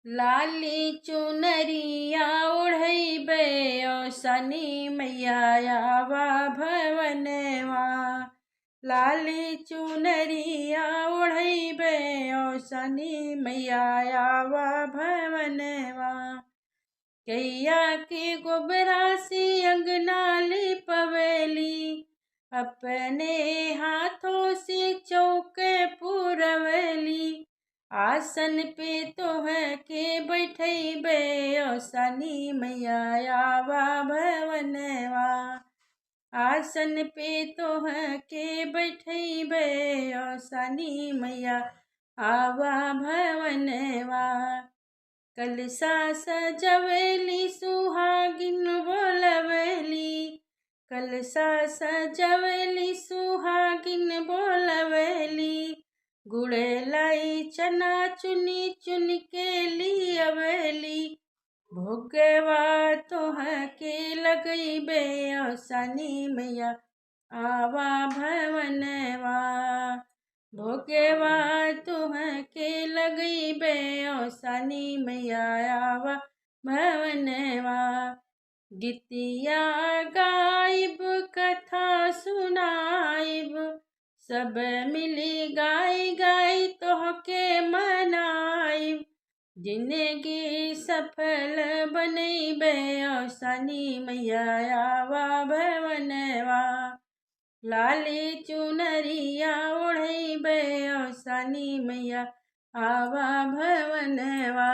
लाली चुनरिया ओढ़ैबे औसनी मैया आवा भवनवा। लाली चुनरिया ओढ़ैबे औसनी मैया आवा भवनवा। कैया के गोबरा से अंगना लिपवली, अपने हाथों से चौक पुरवली। आसन पे तोह के बैठैबे औसनी मैया आवा भवनवा। आसन पे तोह के बैठैबे औसनी मैया आवा भवनवा। कलसा सजवली सुहागिन बोलवली, कलसा सजवली सुहागिन बोलवली। गुड़ लाई चना चुनी चुन के लियवली, भोगवा तोह के लगैबे औसनी मैया आवा भवनवा। भोगवा तोह के लगैबे औसनी मैया आवा भवनवा। गीतिया गाइब कथा सुनाइब, सब मिली गाई गाई तोह के मनाइब। जिंदगी सफल बनैबे औसनी मैया आवा भवनवा। लाली चुनरिया ओढ़ैबे औसनी मैया आवा भवनवा।